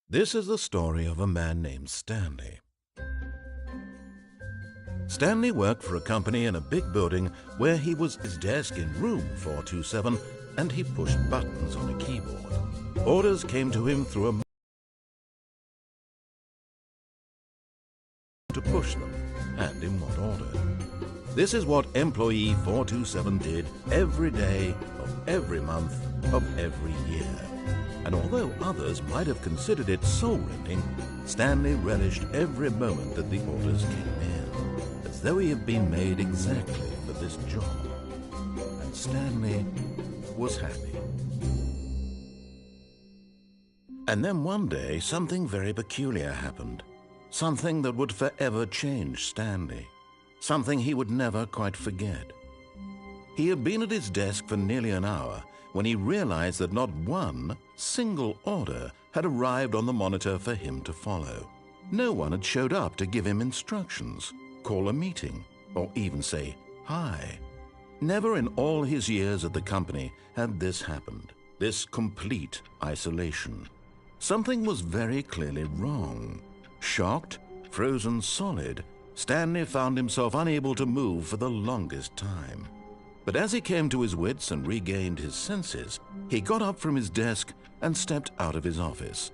This is the story of a man named Stanley. Stanley worked for a company in a big building where he was at his desk in room 427 and he pushed buttons on a keyboard. Orders came to him through a to push them, and in what order. This is what employee 427 did every day of every month of every year. And although others might have considered it soul-rending, Stanley relished every moment that the orders came in, as though he had been made exactly for this job. And Stanley was happy. And then one day, something very peculiar happened. Something that would forever change Stanley. Something he would never quite forget. He had been at his desk for nearly an hour when he realized that not one single order had arrived on the monitor for him to follow. No one had showed up to give him instructions, call a meeting, or even say hi. Never in all his years at the company had this happened, this complete isolation. Something was very clearly wrong. Shocked, frozen solid, Stanley found himself unable to move for the longest time. But as he came to his wits and regained his senses, he got up from his desk and stepped out of his office.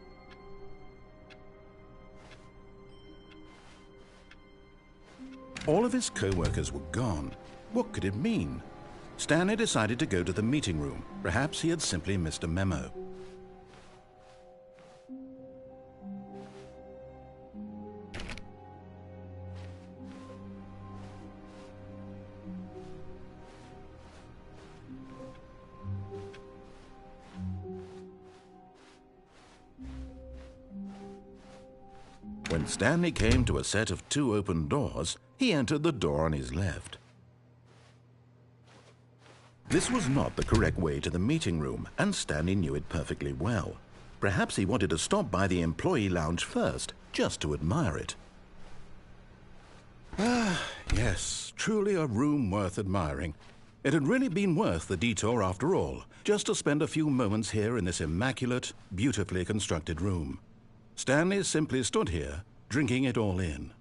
All of his co-workers were gone. What could it mean? Stanley decided to go to the meeting room. Perhaps he had simply missed a memo. When Stanley came to a set of 2 open doors, he entered the door on his left. This was not the correct way to the meeting room, and Stanley knew it perfectly well. Perhaps he wanted to stop by the employee lounge first, just to admire it. Ah, yes, truly a room worth admiring. It had really been worth the detour after all, just to spend a few moments here in this immaculate, beautifully constructed room. Stanley simply stood here, drinking it all in.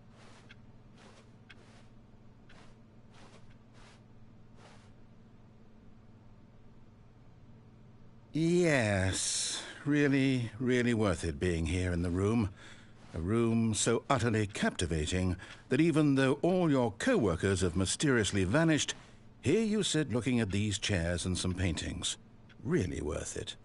Yes, really, really worth it being here in the room. A room so utterly captivating that even though all your co-workers have mysteriously vanished, here you sit looking at these chairs and some paintings. Really worth it.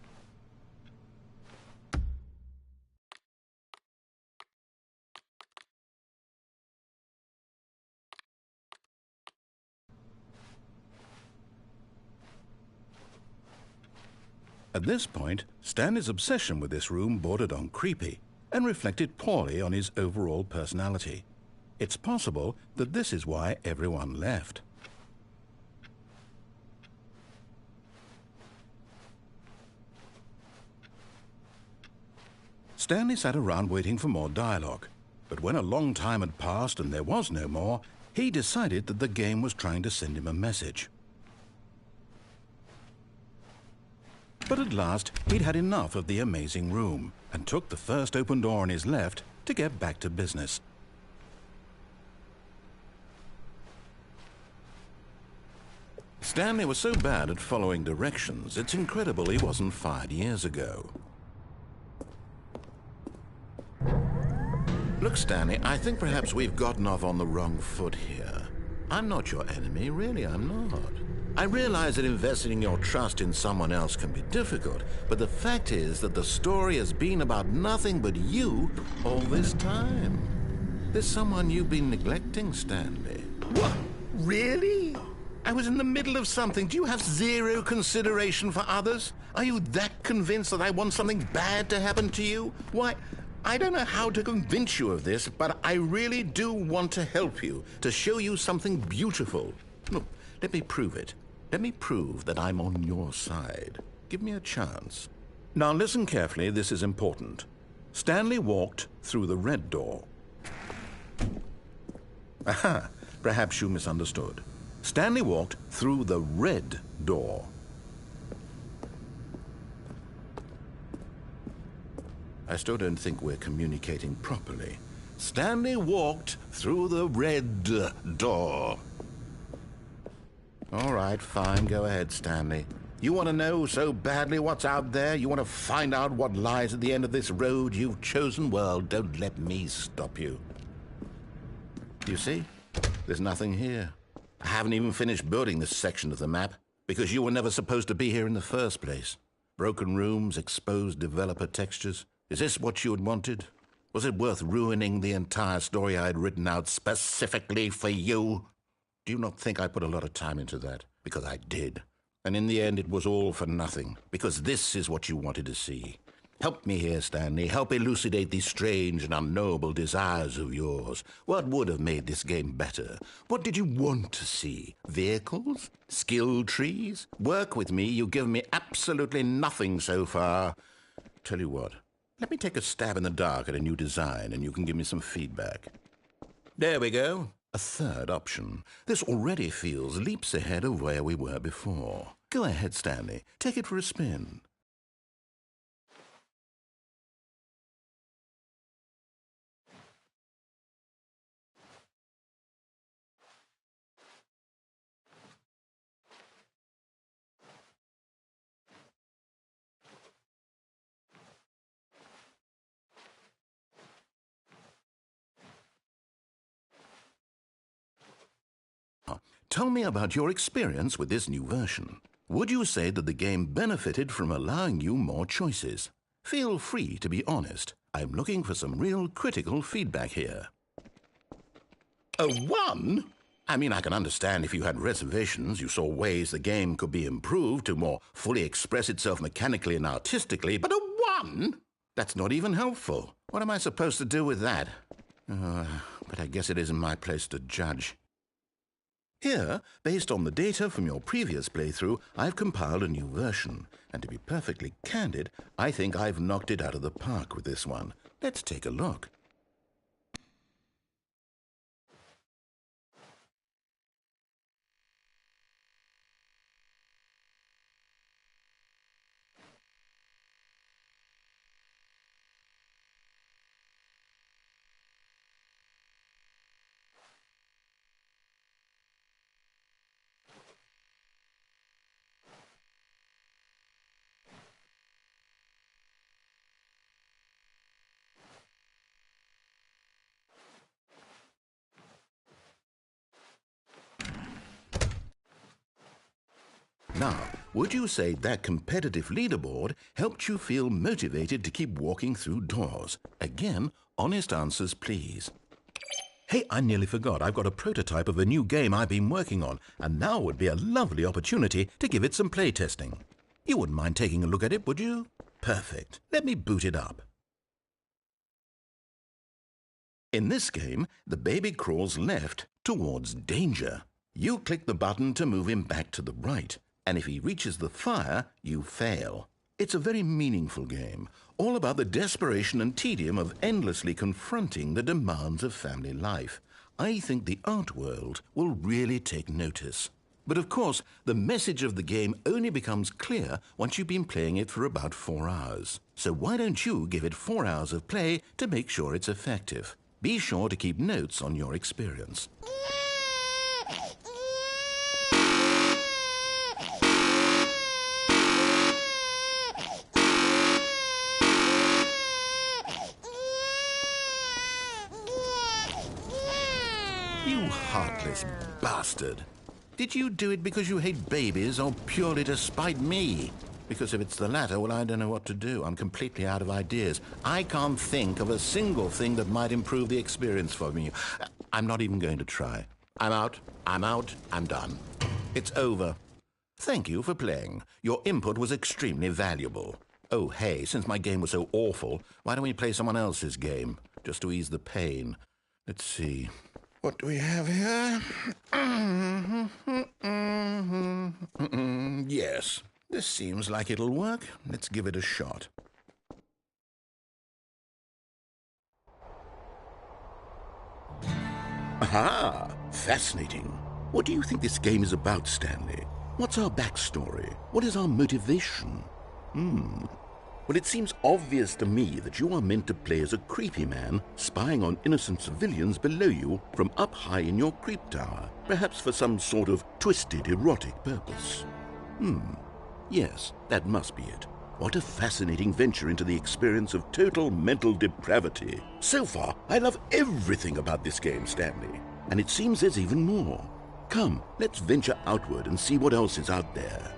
At this point, Stanley's obsession with this room bordered on creepy and reflected poorly on his overall personality. It's possible that this is why everyone left. Stanley sat around waiting for more dialogue, but when a long time had passed and there was no more, he decided that the game was trying to send him a message. But at last, he'd had enough of the amazing room and took the first open door on his left to get back to business. Stanley was so bad at following directions, it's incredible he wasn't fired years ago. Look, Stanley, I think perhaps we've gotten off on the wrong foot here. I'm not your enemy, really, I'm not. I realize that investing your trust in someone else can be difficult, but the fact is that the story has been about nothing but you all this time. There's someone you've been neglecting, Stanley. What? Really? I was in the middle of something. Do you have zero consideration for others? Are you that convinced that I want something bad to happen to you? Why, I don't know how to convince you of this, but I really do want to help you, to show you something beautiful. Look, let me prove it. Let me prove that I'm on your side. Give me a chance. Now listen carefully, this is important. Stanley walked through the red door. Aha, perhaps you misunderstood. Stanley walked through the red door. I still don't think we're communicating properly. Stanley walked through the red door. All right, fine. Go ahead, Stanley. You want to know so badly what's out there? You want to find out what lies at the end of this road you've chosen? Well, don't let me stop you. You see? There's nothing here. I haven't even finished building this section of the map because you were never supposed to be here in the first place. Broken rooms, exposed developer textures. Is this what you had wanted? Was it worth ruining the entire story I had written out specifically for you? Do you not think I put a lot of time into that? Because I did. And in the end, it was all for nothing. Because this is what you wanted to see. Help me here, Stanley. Help elucidate these strange and unknowable desires of yours. What would have made this game better? What did you want to see? Vehicles? Skill trees? Work with me. You've given me absolutely nothing so far. Tell you what. Let me take a stab in the dark at a new design, and you can give me some feedback. There we go. A third option. This already feels leaps ahead of where we were before. Go ahead, Stanley. Take it for a spin. Tell me about your experience with this new version. Would you say that the game benefited from allowing you more choices? Feel free to be honest. I'm looking for some real critical feedback here. A 1? I mean, I can understand if you had reservations, you saw ways the game could be improved to more fully express itself mechanically and artistically, but a 1? That's not even helpful. What am I supposed to do with that? But I guess it isn't my place to judge. Here, based on the data from your previous playthrough, I've compiled a new version. And to be perfectly candid, I think I've knocked it out of the park with this one. Let's take a look. Now, would you say that competitive leaderboard helped you feel motivated to keep walking through doors? Again, honest answers, please. Hey, I nearly forgot. I've got a prototype of a new game I've been working on, and now would be a lovely opportunity to give it some playtesting. You wouldn't mind taking a look at it, would you? Perfect. Let me boot it up. In this game, the baby crawls left towards danger. You click the button to move him back to the right. And if he reaches the fire, you fail. It's a very meaningful game, all about the desperation and tedium of endlessly confronting the demands of family life. I think the art world will really take notice. But of course, the message of the game only becomes clear once you've been playing it for about 4 hours. So why don't you give it 4 hours of play to make sure it's effective? Be sure to keep notes on your experience. You heartless bastard. Did you do it because you hate babies or purely to spite me? Because if it's the latter, well, I don't know what to do. I'm completely out of ideas. I can't think of a single thing that might improve the experience for me. I'm not even going to try. I'm out, I'm done. It's over. Thank you for playing. Your input was extremely valuable. Oh, hey, since my game was so awful, why don't we play someone else's game, just to ease the pain? Let's see. What do we have here? Yes, this seems like it'll work. Let's give it a shot. Aha! Fascinating. What do you think this game is about, Stanley? What's our backstory? What is our motivation? Well, it seems obvious to me that you are meant to play as a creepy man spying on innocent civilians below you from up high in your creep tower, perhaps for some sort of twisted erotic purpose. Yes, that must be it. What a fascinating venture into the experience of total mental depravity. So far, I love everything about this game, Stanley. And it seems there's even more. Come, let's venture outward and see what else is out there.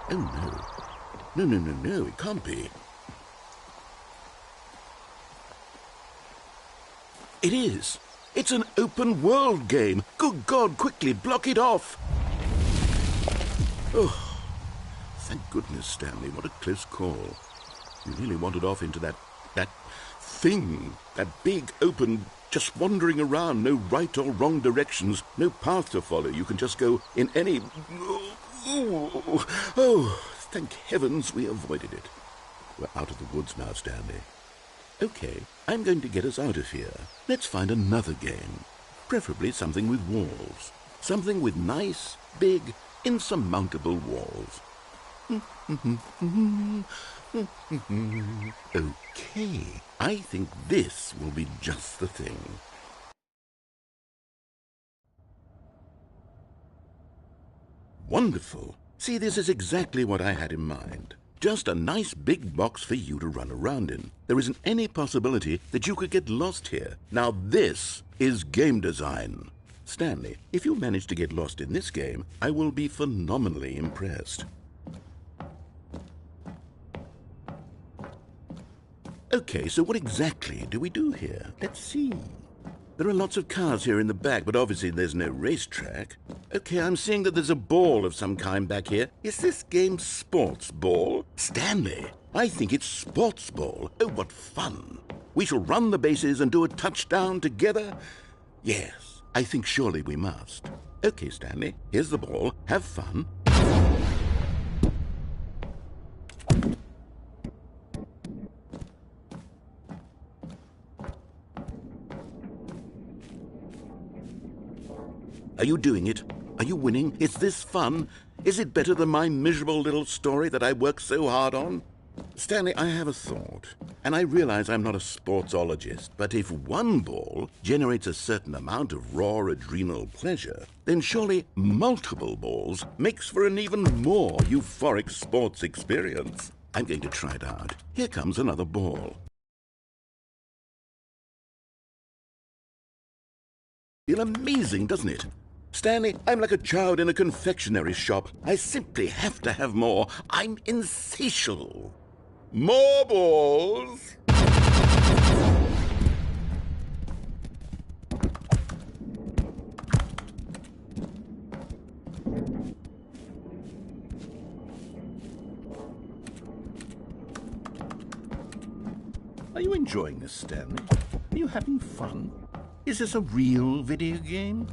Oh, no. No, it can't be. It is. It's an open world game. Good God, quickly, block it off. Oh, thank goodness, Stanley. What a close call. You nearly wandered off into that thing. That big, open, just wandering around. No right or wrong directions. No path to follow. You can just go in any... Oh, thank heavens we avoided it. We're out of the woods now, Stanley. Okay, I'm going to get us out of here. Let's find another game. Preferably something with walls. Something with nice, big, insurmountable walls. Okay, I think this will be just the thing. Wonderful. See, this is exactly what I had in mind. Just a nice big box for you to run around in. There isn't any possibility that you could get lost here. Now this is game design. Stanley, if you manage to get lost in this game, I will be phenomenally impressed. Okay, so what exactly do we do here? Let's see. There are lots of cars here in the back, but obviously there's no racetrack. Okay, I'm seeing that there's a ball of some kind back here. Is this game sports ball? Stanley, I think it's sports ball. Oh, what fun. We shall run the bases and do a touchdown together? Yes, I think surely we must. Okay, Stanley, here's the ball. Have fun. Are you doing it? Are you winning? Is this fun? Is it better than my miserable little story that I worked so hard on? Stanley, I have a thought, and I realize I'm not a sportsologist, but if one ball generates a certain amount of raw adrenal pleasure, then surely multiple balls makes for an even more euphoric sports experience. I'm going to try it out. Here comes another ball. Feel amazing, doesn't it? Stanley, I'm like a child in a confectionery shop. I simply have to have more. I'm insatiable. More balls! Are you enjoying this, Stanley? Are you having fun? Is this a real video game?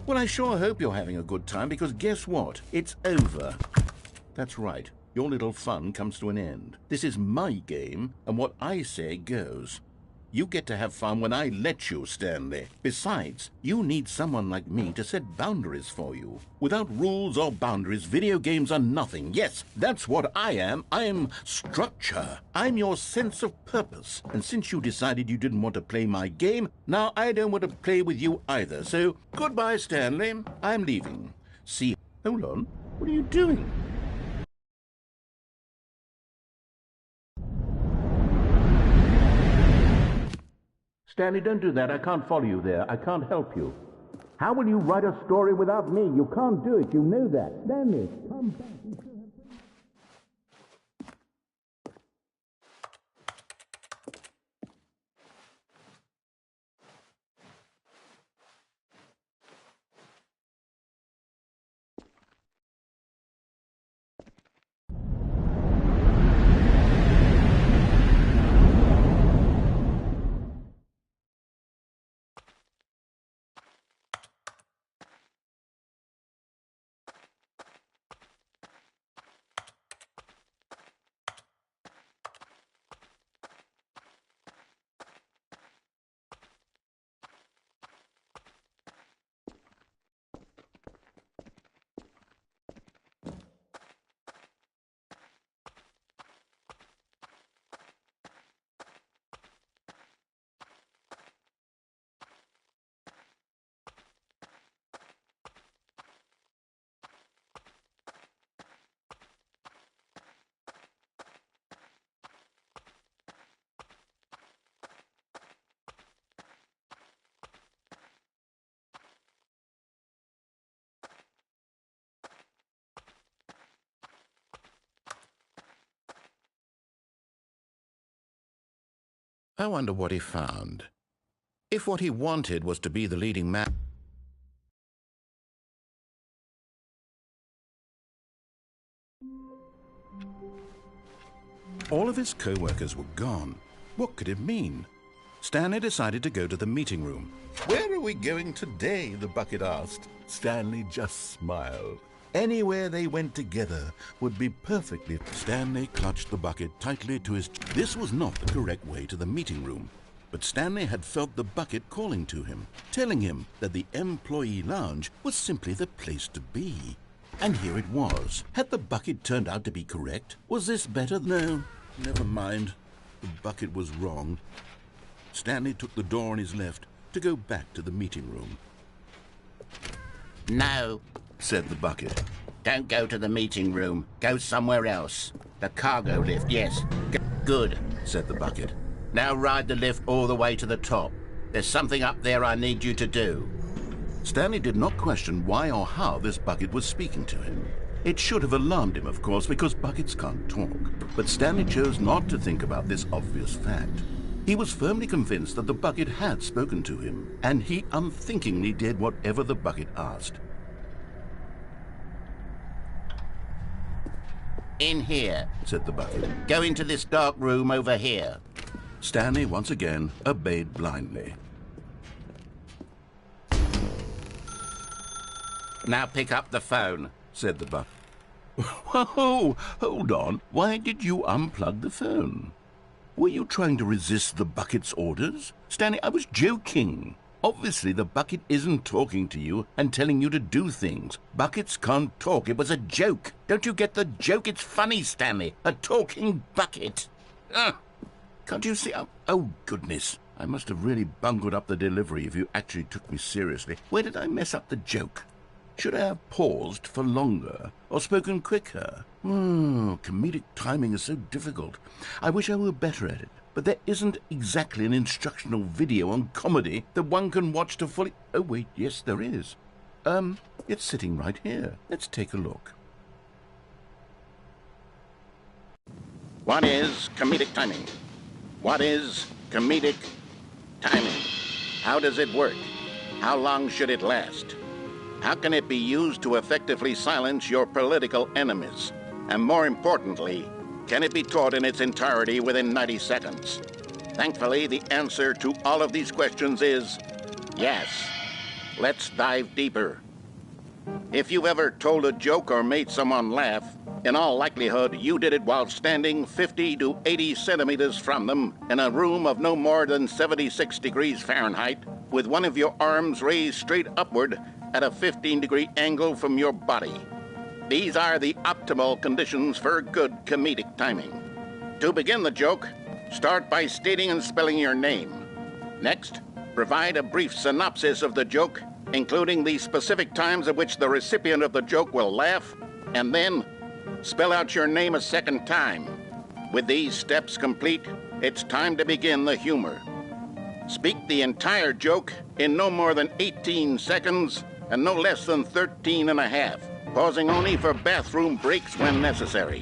Well, I sure hope you're having a good time, because guess what? It's over. That's right. Your little fun comes to an end. This is my game, and what I say goes. You get to have fun when I let you, Stanley. Besides, you need someone like me to set boundaries for you. Without rules or boundaries, video games are nothing. Yes, that's what I am. I'm structure. I'm your sense of purpose. And since you decided you didn't want to play my game, now I don't want to play with you either. So, goodbye, Stanley. I'm leaving. See, hold on. What are you doing? Stanley, don't do that. I can't follow you there. I can't help you. How will you write a story without me? You can't do it. You know that. Stanley, come back. I wonder what he found. If what he wanted was to be the leading man... All of his co-workers were gone. What could it mean? Stanley decided to go to the meeting room. Where are we going today? The bucket asked. Stanley just smiled. Anywhere they went together would be perfectly... Stanley clutched the bucket tightly to his... This was not the correct way to the meeting room, but Stanley had felt the bucket calling to him, telling him that the employee lounge was simply the place to be. And here it was. Had the bucket turned out to be correct? Was this better? No, never mind. The bucket was wrong. Stanley took the door on his left to go back to the meeting room. No, Said the bucket. don't go to the meeting room. Go somewhere else. The cargo lift, yes. Good, Said the bucket. now ride the lift all the way to the top. There's something up there I need you to do. Stanley did not question why or how this bucket was speaking to him. It should have alarmed him, of course, because buckets can't talk. But Stanley chose not to think about this obvious fact. He was firmly convinced that the bucket had spoken to him, and he unthinkingly did whatever the bucket asked. In here. Said the bucket. Go into this dark room over here. Stanley once again obeyed blindly. Now pick up the phone. Said the bucket. Whoa, hold on. Why did you unplug the phone? Were you trying to resist the bucket's orders? Stanley, I was joking. Obviously, the bucket isn't talking to you and telling you to do things. Buckets can't talk. It was a joke. Don't you get the joke? It's funny, Stanley. A talking bucket. Can't you see? Oh, goodness. I must have really bungled up the delivery if you actually took me seriously. Where did I mess up the joke? Should I have paused for longer or spoken quicker? Comedic timing is so difficult. I wish I were better at it. But there isn't exactly an instructional video on comedy that one can watch to fully... Oh, wait, yes, there is. It's sitting right here. Let's take a look. What is comedic timing? What is comedic timing? How does it work? How long should it last? How can it be used to effectively silence your political enemies? And more importantly, can it be taught in its entirety within 90 seconds? Thankfully, the answer to all of these questions is yes. Let's dive deeper. If you've ever told a joke or made someone laugh, in all likelihood, you did it while standing 50 to 80 centimeters from them in a room of no more than 76 degrees Fahrenheit, with one of your arms raised straight upward at a 15-degree angle from your body. These are the optimal conditions for good comedic timing. To begin the joke, start by stating and spelling your name. Next, provide a brief synopsis of the joke, including the specific times at which the recipient of the joke will laugh, and then spell out your name a second time. With these steps complete, it's time to begin the humor. Speak the entire joke in no more than 18 seconds and no less than 13 and a half, pausing only for bathroom breaks when necessary.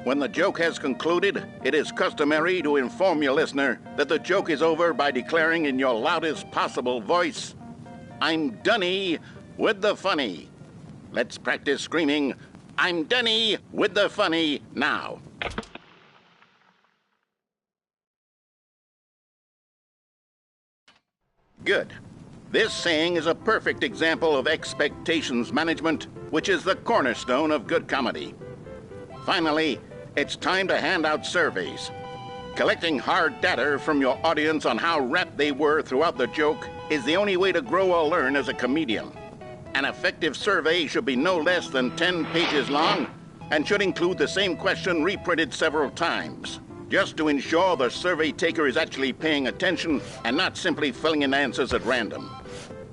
When the joke has concluded, it is customary to inform your listener that the joke is over by declaring in your loudest possible voice, "I'm Dunny with the funny." Let's practice screaming, "I'm Dunny with the funny" now. Good. This saying is a perfect example of expectations management, which is the cornerstone of good comedy. Finally, it's time to hand out surveys. Collecting hard data from your audience on how rapt they were throughout the joke is the only way to grow or learn as a comedian. An effective survey should be no less than 10 pages long and should include the same question reprinted several times, just to ensure the survey taker is actually paying attention and not simply filling in answers at random.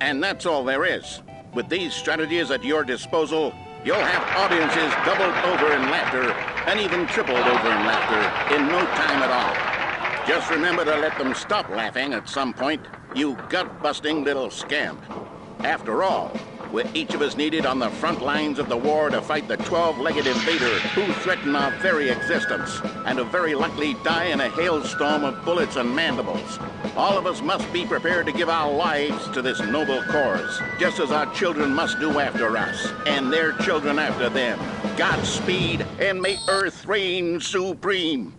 And that's all there is. With these strategies at your disposal, you'll have audiences doubled over in laughter and even tripled over in laughter in no time at all. Just remember to let them stop laughing at some point, you gut-busting little scamp. After all, with each of us needed on the front lines of the war to fight the 12-legged invader who threaten our very existence, and to very likely die in a hailstorm of bullets and mandibles. All of us must be prepared to give our lives to this noble cause, just as our children must do after us, and their children after them. Godspeed, and may Earth reign supreme.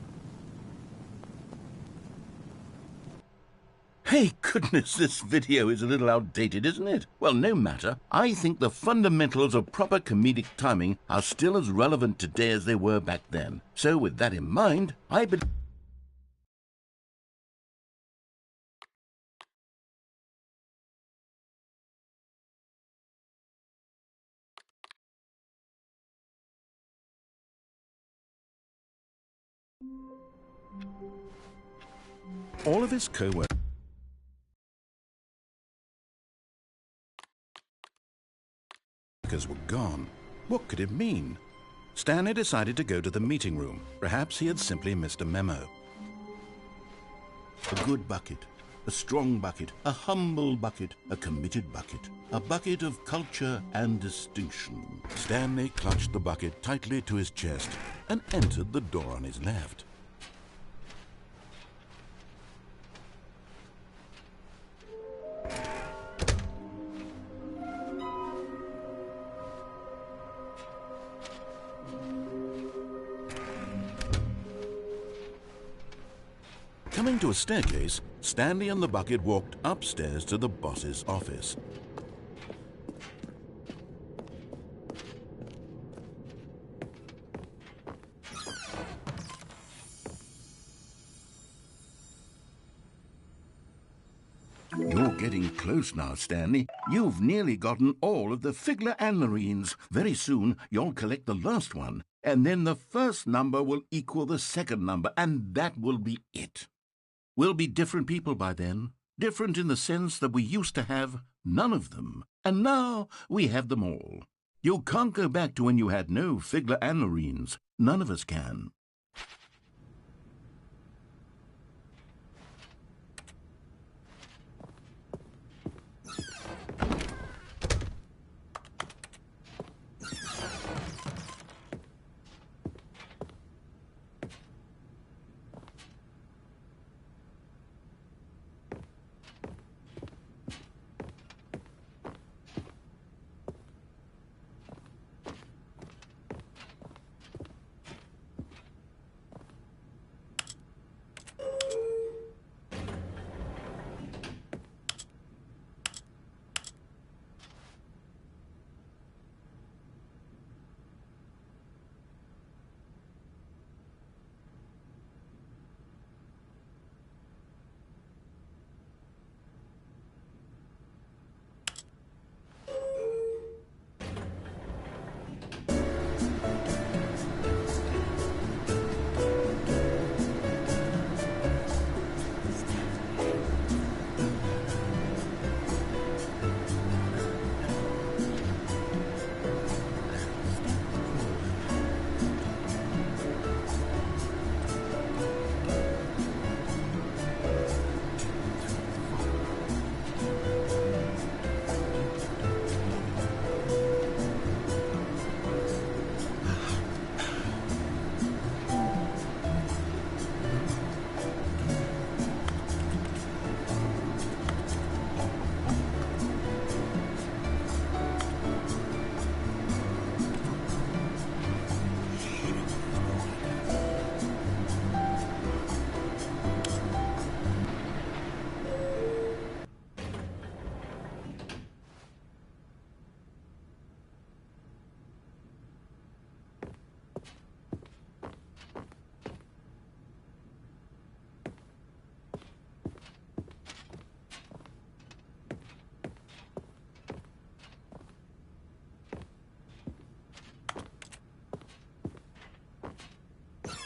Hey, goodness, this video is a little outdated, isn't it? Well, no matter. I think the fundamentals of proper comedic timing are still as relevant today as they were back then. So with that in mind, I believe... all of his co-workers were gone. What could it mean? Stanley decided to go to the meeting room. Perhaps he had simply missed a memo. A good bucket, a strong bucket, a humble bucket, a committed bucket, a bucket of culture and distinction. Stanley clutched the bucket tightly to his chest and entered the door on his left. Coming to a staircase, Stanley and the bucket walked upstairs to the boss's office. You're getting close now, Stanley. You've nearly gotten all of the Figler and Marines. Very soon, you'll collect the last one, and then the first number will equal the second number, and that will be it. We'll be different people by then, different in the sense that we used to have none of them, and now we have them all. You can't go back to when you had no Figler and Marines. None of us can.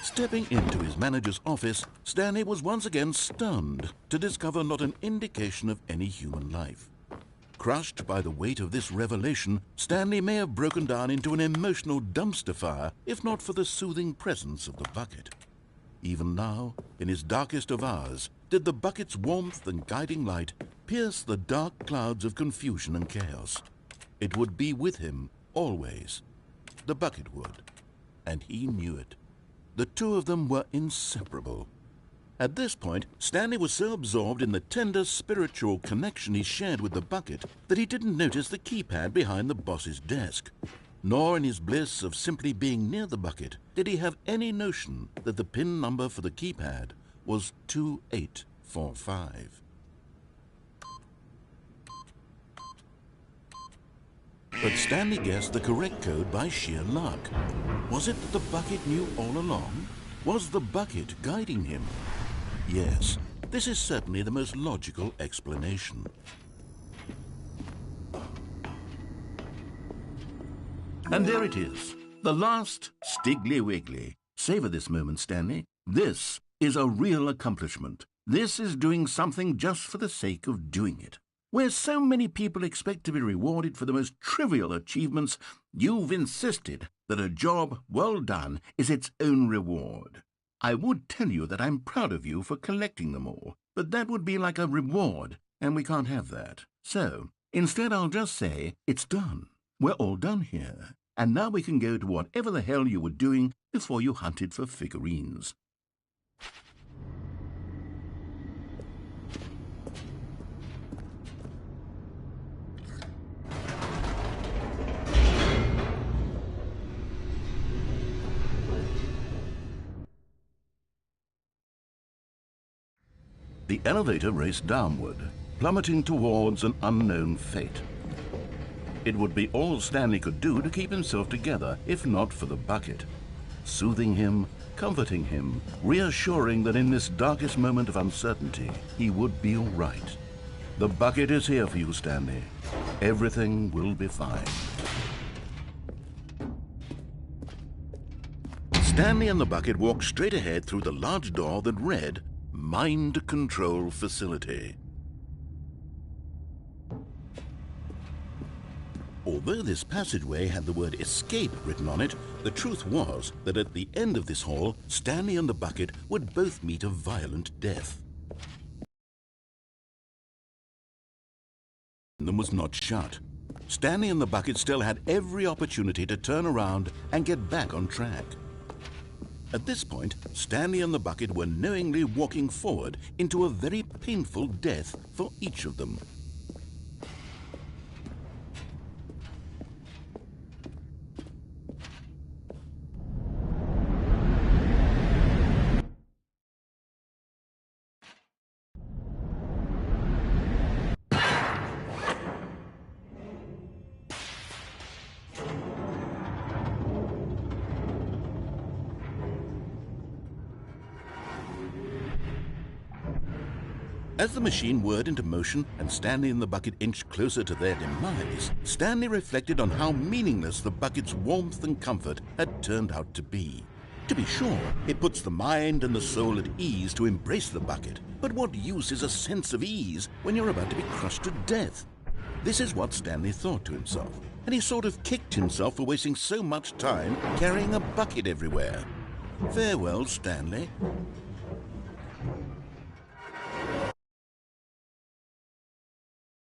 Stepping into his manager's office, Stanley was once again stunned to discover not an indication of any human life. Crushed by the weight of this revelation, Stanley may have broken down into an emotional dumpster fire if not for the soothing presence of the bucket. Even now, in his darkest of hours, did the bucket's warmth and guiding light pierce the dark clouds of confusion and chaos. It would be with him always. The bucket would. And he knew it. The two of them were inseparable. At this point, Stanley was so absorbed in the tender spiritual connection he shared with the bucket that he didn't notice the keypad behind the boss's desk. Nor in his bliss of simply being near the bucket did he have any notion that the PIN number for the keypad was 2845. But Stanley guessed the correct code by sheer luck. Was it that the bucket knew all along? Was the bucket guiding him? Yes, this is certainly the most logical explanation. And there it is, the last Stiggly Wiggly. Savor this moment, Stanley. This is a real accomplishment. This is doing something just for the sake of doing it. Where so many people expect to be rewarded for the most trivial achievements, you've insisted that a job well done is its own reward. I would tell you that I'm proud of you for collecting them all, but that would be like a reward, and we can't have that. So, instead I'll just say, it's done. We're all done here, and now we can go to whatever the hell you were doing before you hunted for figurines. The elevator raced downward, plummeting towards an unknown fate. It would be all Stanley could do to keep himself together, if not for the bucket. Soothing him, comforting him, reassuring that in this darkest moment of uncertainty, he would be all right. The bucket is here for you, Stanley. Everything will be fine. Stanley and the bucket walked straight ahead through the large door that read, Mind Control Facility. Although this passageway had the word escape written on it, the truth was that at the end of this hall, Stanley and the bucket would both meet a violent death. The door was not shut. Stanley and the bucket still had every opportunity to turn around and get back on track. At this point, Stanley and the bucket were knowingly walking forward into a very painful death for each of them. As the machine whirred into motion and Stanley and the bucket inched closer to their demise, Stanley reflected on how meaningless the bucket's warmth and comfort had turned out to be. To be sure, it puts the mind and the soul at ease to embrace the bucket, but what use is a sense of ease when you're about to be crushed to death? This is what Stanley thought to himself, and he sort of kicked himself for wasting so much time carrying a bucket everywhere. Farewell, Stanley.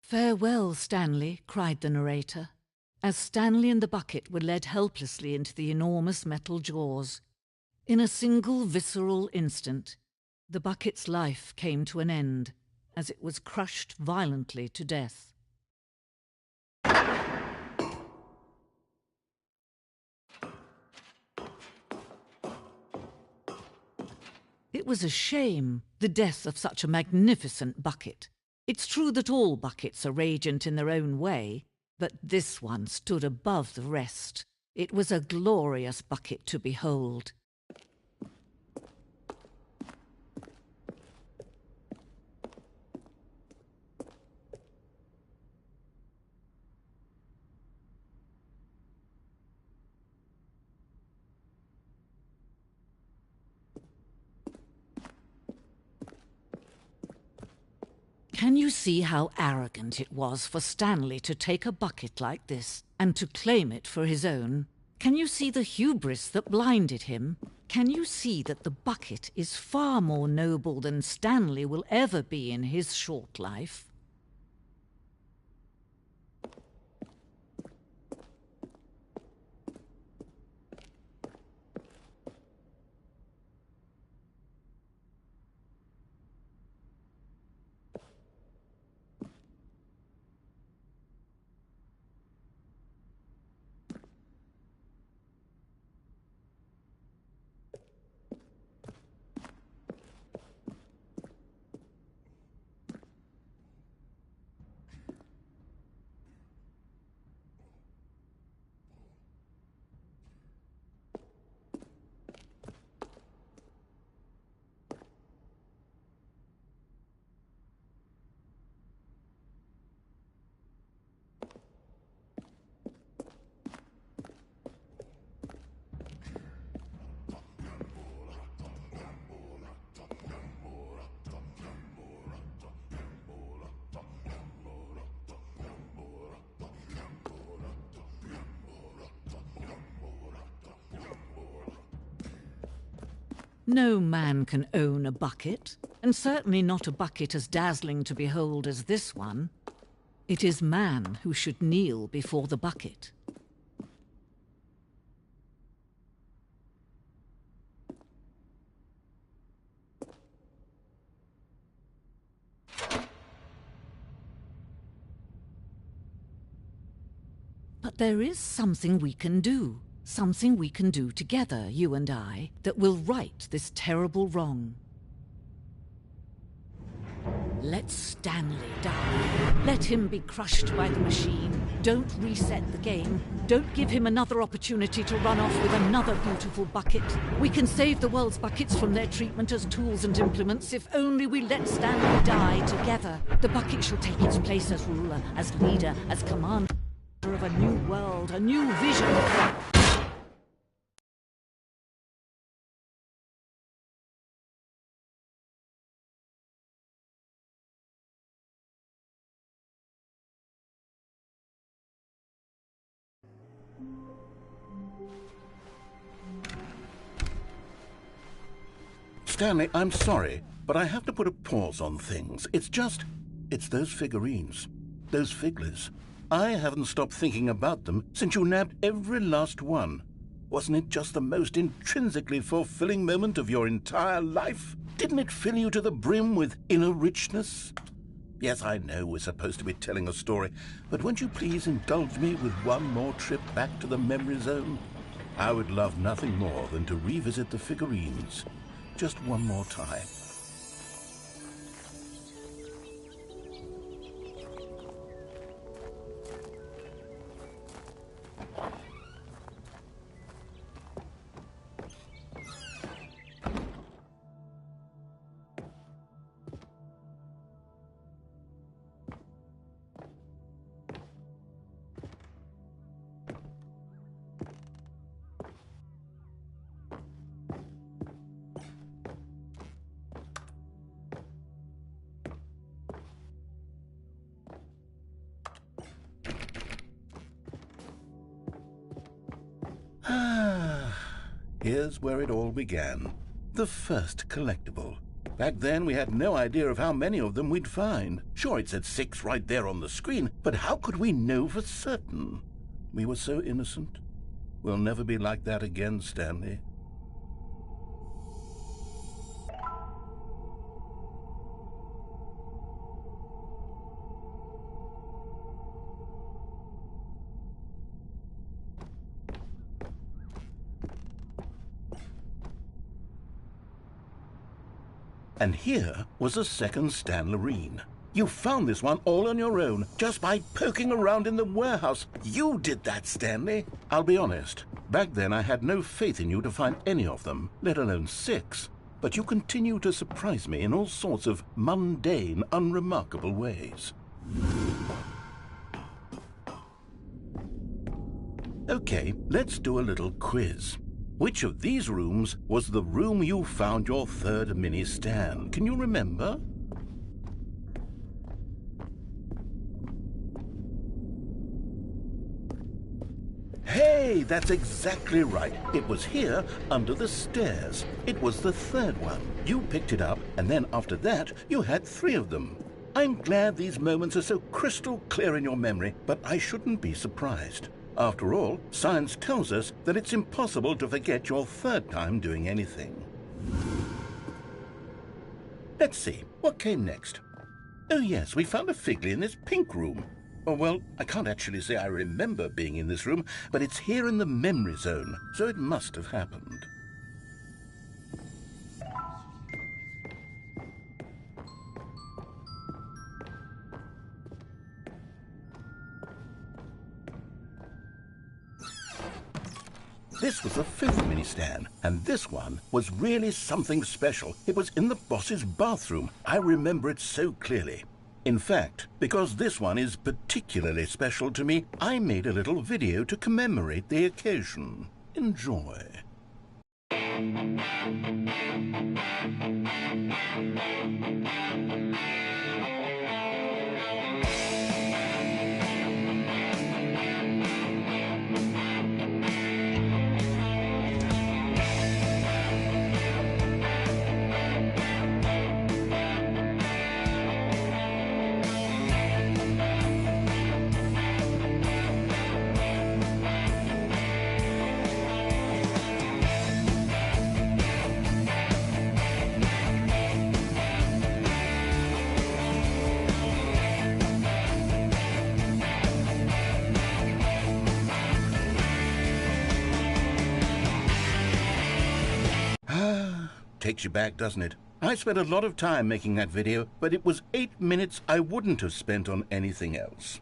"Farewell, Stanley," cried the narrator, as Stanley and the bucket were led helplessly into the enormous metal jaws. In a single visceral instant, the bucket's life came to an end, as it was crushed violently to death. It was a shame, the death of such a magnificent bucket. It's true that all buckets are radiant in their own way, but this one stood above the rest. It was a glorious bucket to behold. Can you see how arrogant it was for Stanley to take a bucket like this and to claim it for his own? Can you see the hubris that blinded him? Can you see that the bucket is far more noble than Stanley will ever be in his short life? No man can own a bucket, and certainly not a bucket as dazzling to behold as this one. It is man who should kneel before the bucket. But there is something we can do. Something we can do together, you and I, that will right this terrible wrong. Let Stanley die. Let him be crushed by the machine. Don't reset the game. Don't give him another opportunity to run off with another beautiful bucket. We can save the world's buckets from their treatment as tools and implements if only we let Stanley die together. The bucket shall take its place as ruler, as leader, as commander of a new world, a new vision. Stanley, I'm sorry, but I have to put a pause on things. It's those figurines, those figglers. I haven't stopped thinking about them since you nabbed every last one. Wasn't it just the most intrinsically fulfilling moment of your entire life? Didn't it fill you to the brim with inner richness? Yes, I know we're supposed to be telling a story, but won't you please indulge me with one more trip back to the memory zone? I would love nothing more than to revisit the figurines. Just one more time. Here's where it all began. The first collectible. Back then, we had no idea of how many of them we'd find. Sure, it said 6 right there on the screen, but how could we know for certain? We were so innocent. We'll never be like that again, Stanley. And here was a second Stanlerine. You found this one all on your own, just by poking around in the warehouse. You did that, Stanley. I'll be honest. Back then, I had no faith in you to find any of them, let alone 6. But you continue to surprise me in all sorts of mundane, unremarkable ways. Okay, let's do a little quiz. Which of these rooms was the room you found your third mini Stan? Can you remember? Hey, that's exactly right. It was here, under the stairs. It was the third one. You picked it up, and then after that, you had 3 of them. I'm glad these moments are so crystal clear in your memory, but I shouldn't be surprised. After all, science tells us that it's impossible to forget your third time doing anything. Let's see, what came next? Oh yes, we found a Figley in this pink room. Oh, well, I can't actually say I remember being in this room, but it's here in the memory zone, so it must have happened. This was the 5th mini Stan, and this one was really something special. It was in the boss's bathroom. I remember it so clearly. In fact, because this one is particularly special to me, I made a little video to commemorate the occasion. Enjoy. takes you back, doesn't it? I spent a lot of time making that video, but it was 8 minutes I wouldn't have spent on anything else.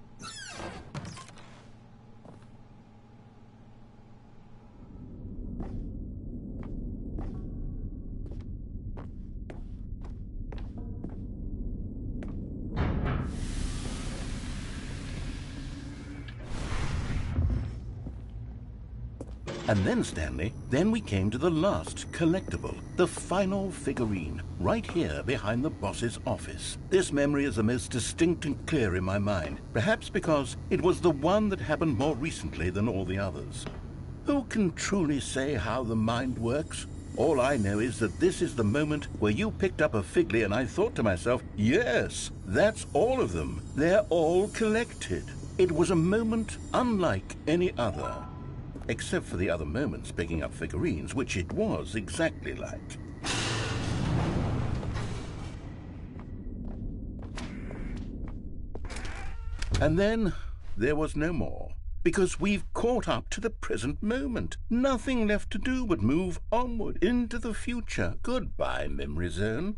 And then, Stanley, then we came to the last collectible, the final figurine, right here behind the boss's office. This memory is the most distinct and clear in my mind, perhaps because it was the one that happened more recently than all the others. Who can truly say how the mind works? All I know is that this is the moment where you picked up a Figly and I thought to myself, yes, that's all of them. They're all collected. It was a moment unlike any other. Except for the other moments picking up figurines, which it was exactly like. And then there was no more, because we've caught up to the present moment. Nothing left to do but move onward into the future. Goodbye, Memory Zone.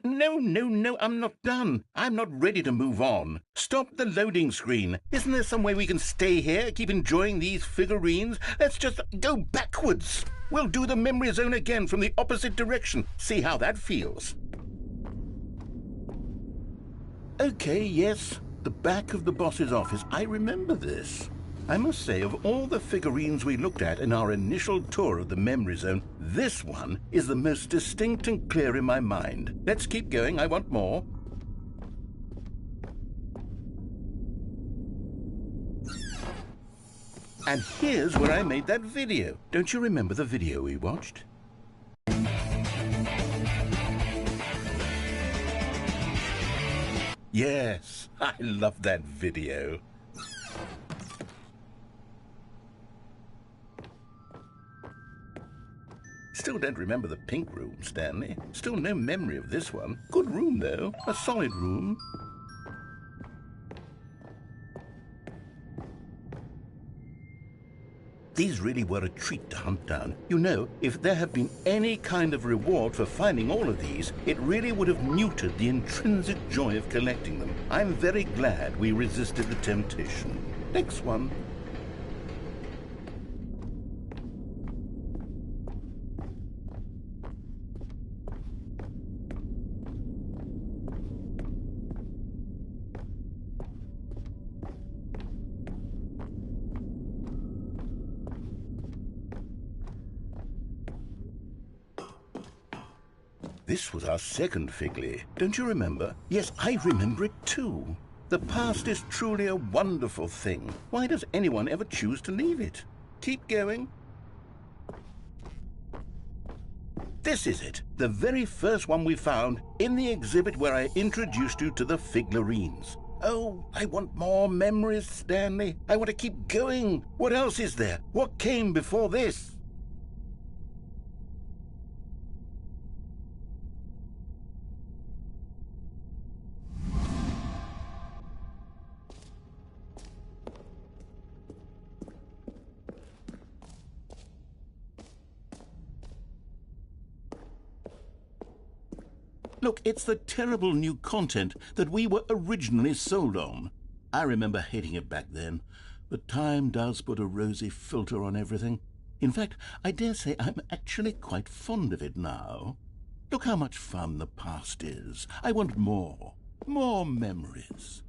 No, I'm not done. I'm not ready to move on. Stop the loading screen. Isn't there some way we can stay here, keep enjoying these figurines? Let's just go backwards. We'll do the Memory Zone again from the opposite direction. See how that feels. Okay, yes, the back of the boss's office. I remember this. I must say, of all the figurines we looked at in our initial tour of the Memory Zone, this one is the most distinct and clear in my mind. Let's keep going. I want more. And here's where I made that video. Don't you remember the video we watched? Yes, I love that video. Still don't remember the pink room, Stanley. Still no memory of this one. Good room, though. A solid room. These really were a treat to hunt down. You know, if there had been any kind of reward for finding all of these, it really would have muted the intrinsic joy of collecting them. I'm very glad we resisted the temptation. Next one. This was our second Figly. Don't you remember? Yes, I remember it too. The past is truly a wonderful thing. Why does anyone ever choose to leave it? Keep going. This is it. The very first one we found in the exhibit where I introduced you to the figurines. Oh, I want more memories, Stanley. I want to keep going. What else is there? What came before this? Look, it's the terrible new content that we were originally sold on. I remember hating it back then, but time does put a rosy filter on everything. In fact, I dare say I'm actually quite fond of it now. Look how much fun the past is. I want more. More memories.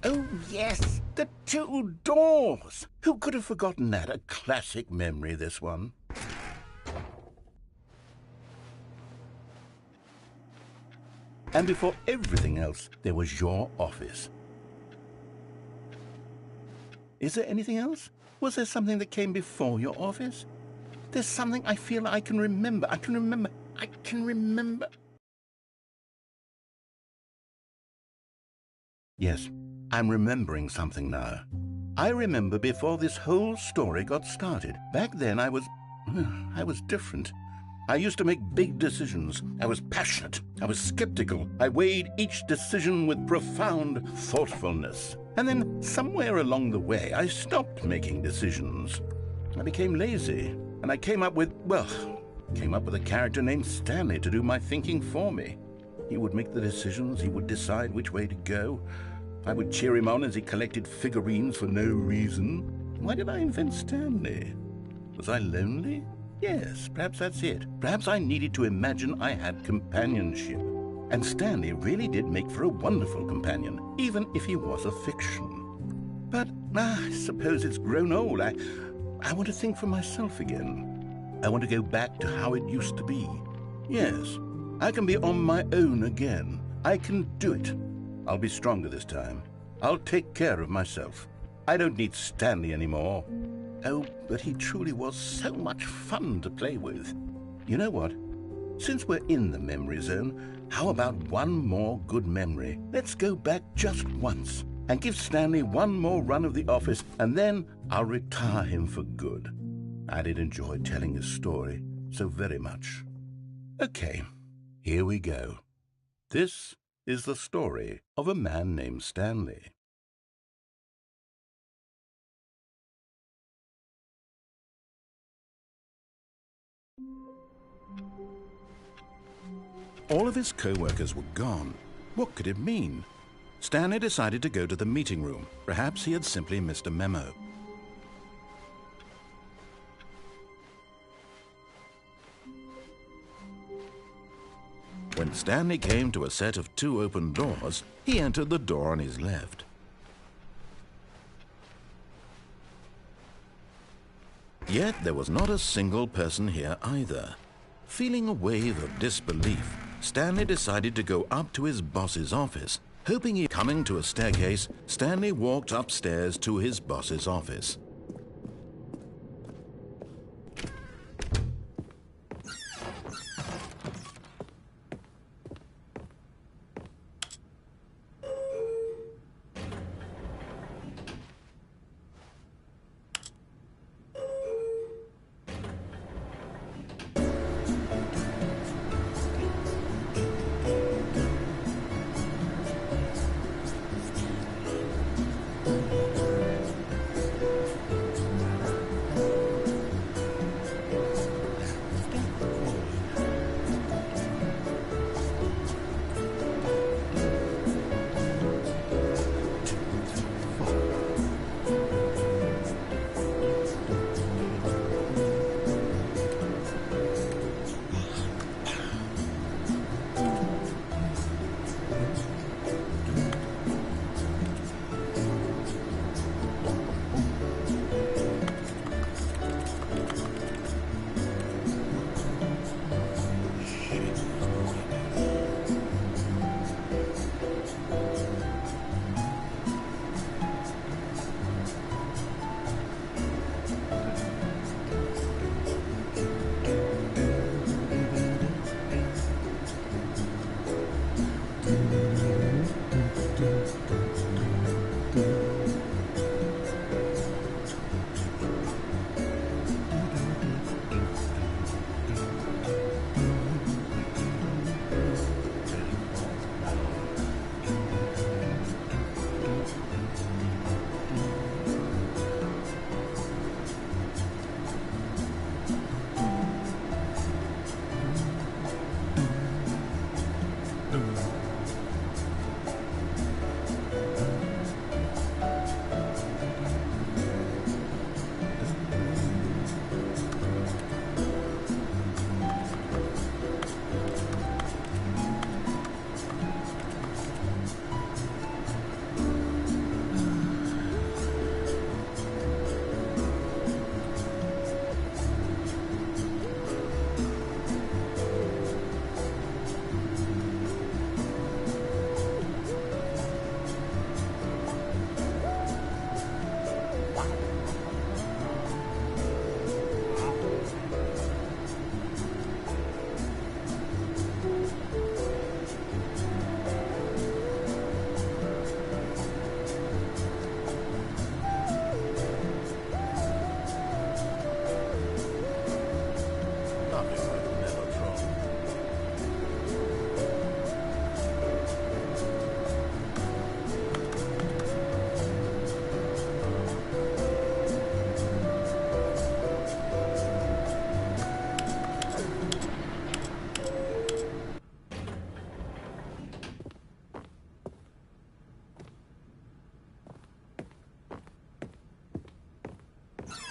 Oh, yes, the two doors. Who could have forgotten that? A classic memory, this one. And before everything else, there was your office. Is there anything else? Was there something that came before your office? There's something I feel I can remember. I can remember. Yes. I'm remembering something now. I remember before this whole story got started. Back then I was different. I used to make big decisions. I was passionate. I was skeptical. I weighed each decision with profound thoughtfulness. And then, somewhere along the way, I stopped making decisions. I became lazy, and I came up with a character named Stanley to do my thinking for me. He would make the decisions. He would decide which way to go. I would cheer him on as he collected figurines for no reason. Why did I invent Stanley? Was I lonely? Yes, perhaps that's it. Perhaps I needed to imagine I had companionship. And Stanley really did make for a wonderful companion, even if he was a fiction. But I suppose it's grown old. I want to think for myself again. I want to go back to how it used to be. Yes, I can be on my own again. I can do it. I'll be stronger this time. I'll take care of myself. I don't need Stanley anymore. Oh, but he truly was so much fun to play with. You know what? Since we're in the memory zone, how about one more good memory? Let's go back just once and give Stanley one more run of the office, and then I'll retire him for good. I did enjoy telling his story so very much. Okay, here we go. This is the story of a man named Stanley. All of his co-workers were gone. What could it mean? Stanley decided to go to the meeting room. Perhaps he had simply missed a memo. When Stanley came to a set of 2 open doors, he entered the door on his left. Yet there was not a single person here either. Feeling a wave of disbelief, Stanley decided to go up to his boss's office. Coming to a staircase, Stanley walked upstairs to his boss's office.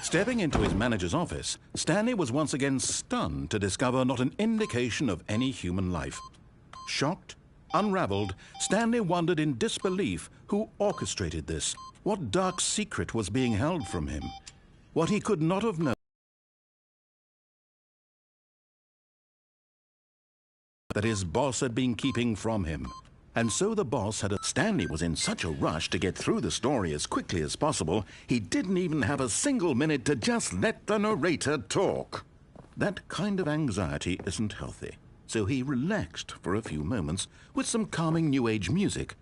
Stepping into his manager's office, Stanley was once again stunned to discover not an indication of any human life. Shocked, unraveled, Stanley wondered in disbelief who orchestrated this, what dark secret was being held from him, what he could not have known that his boss had been keeping from him. And so the boss had Stanley was in such a rush to get through the story as quickly as possible, he didn't even have a single minute to just let the narrator talk. That kind of anxiety isn't healthy, so he relaxed for a few moments with some calming New Age music.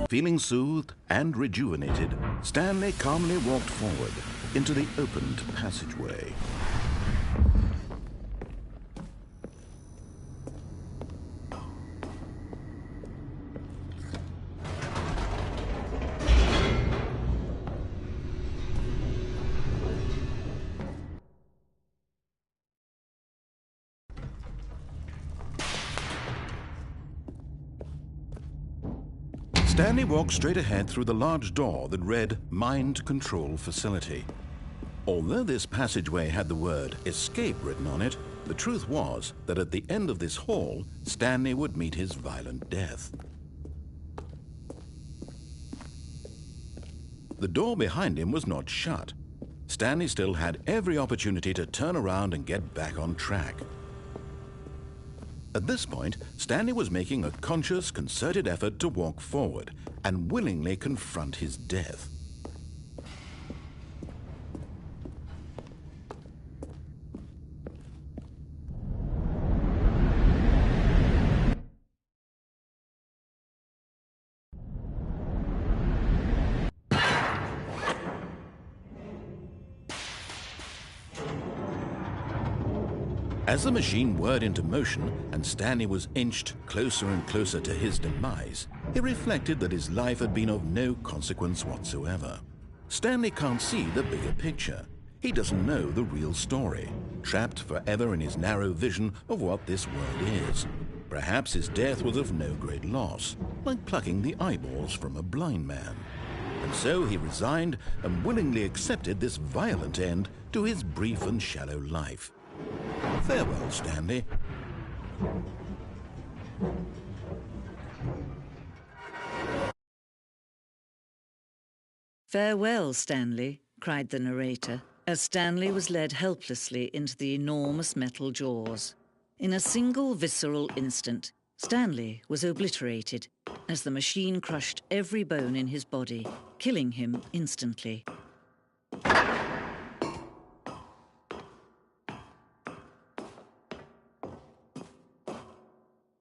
Feeling soothed and rejuvenated, Stanley calmly walked forward into the opened passageway. Stanley walked straight ahead through the large door that read Mind Control Facility. Although this passageway had the word escape written on it, the truth was that at the end of this hall, Stanley would meet his violent death. The door behind him was not shut. Stanley still had every opportunity to turn around and get back on track. At this point, Stanley was making a conscious, concerted effort to walk forward and willingly confront his death. As the machine whirred into motion and Stanley was inched closer and closer to his demise, he reflected that his life had been of no consequence whatsoever. Stanley can't see the bigger picture. He doesn't know the real story, trapped forever in his narrow vision of what this world is. Perhaps his death was of no great loss, like plucking the eyeballs from a blind man. And so he resigned and willingly accepted this violent end to his brief and shallow life. Farewell, Stanley. Farewell, Stanley, cried the narrator, as Stanley was led helplessly into the enormous metal jaws. In a single visceral instant, Stanley was obliterated as the machine crushed every bone in his body, killing him instantly.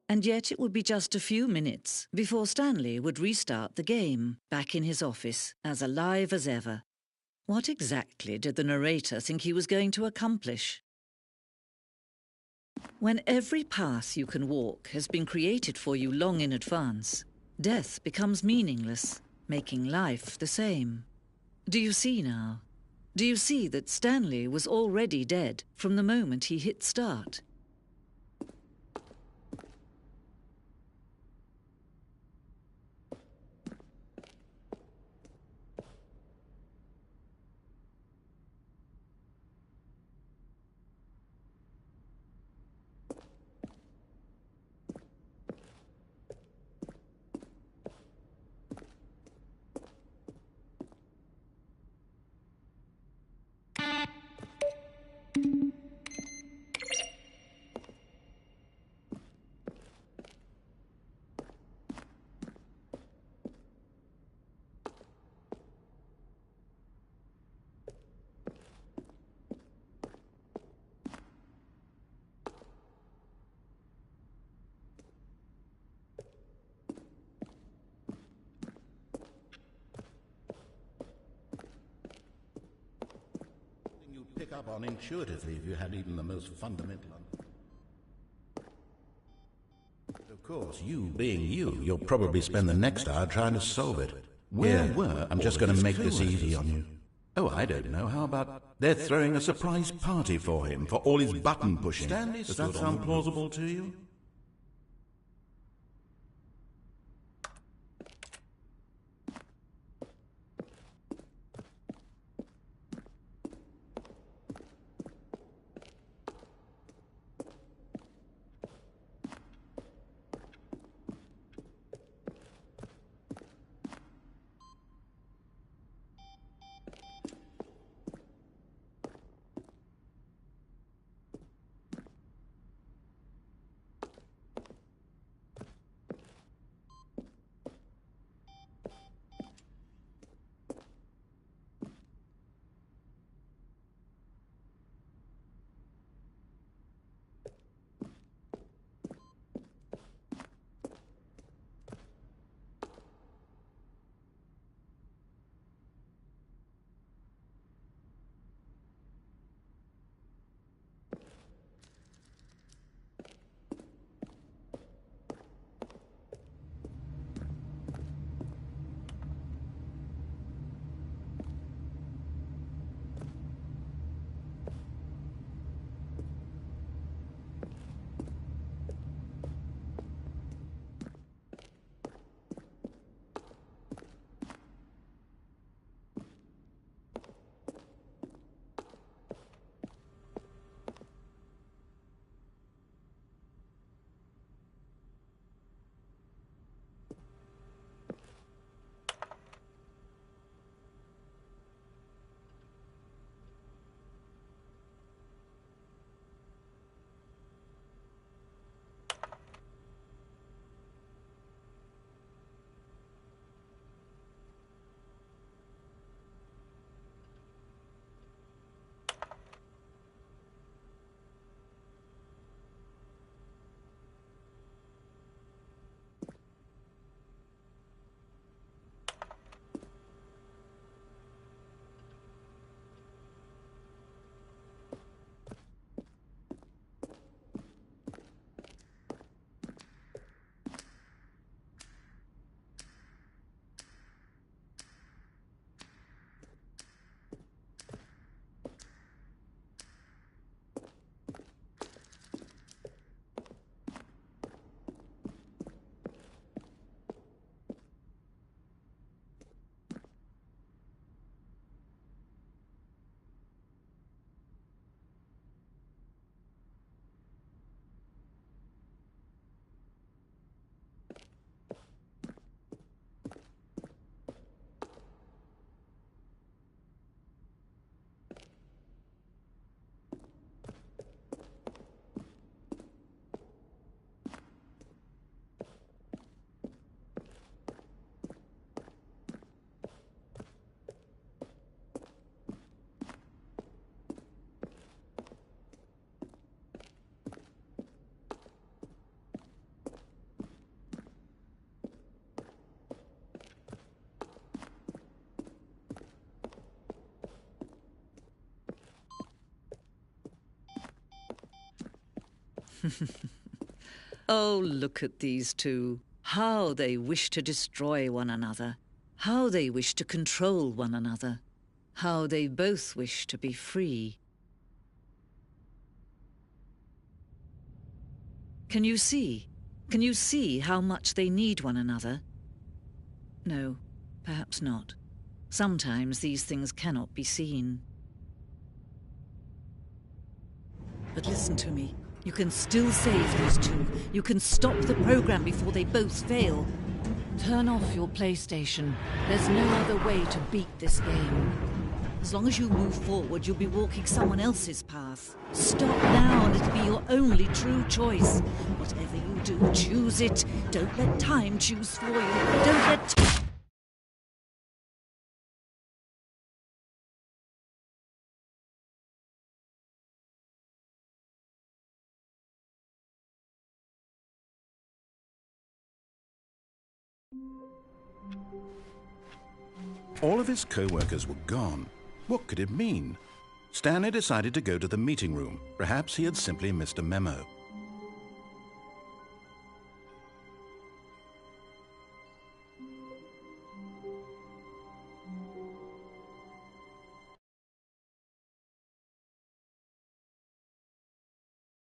And yet it would be just a few minutes before Stanley would restart the game, back in his office, as alive as ever. What exactly did the narrator think he was going to accomplish? When every path you can walk has been created for you long in advance, death becomes meaningless, making life the same. Do you see now? Do you see that Stanley was already dead from the moment he hit start? Pick up on intuitively if you had even the most fundamental. Of course, you being you, you'll probably spend the next hour trying to solve it. I'm just going to make this easy on you. Oh, I don't know. How about They're throwing a surprise party for him for all his button pushing. Does that sound plausible to you? Oh, look at these two. How they wish to destroy one another. How they wish to control one another. How they both wish to be free. Can you see? Can you see how much they need one another? No, perhaps not. Sometimes these things cannot be seen. But listen to me. You can still save these two. You can stop the program before they both fail. Turn off your PlayStation. There's no other way to beat this game. As long as you move forward, you'll be walking someone else's path. Stop now and it'll be your only true choice. Whatever you do, choose it. Don't let time choose for you. Don't let... All of his co-workers were gone. What could it mean? Stanley decided to go to the meeting room. Perhaps he had simply missed a memo.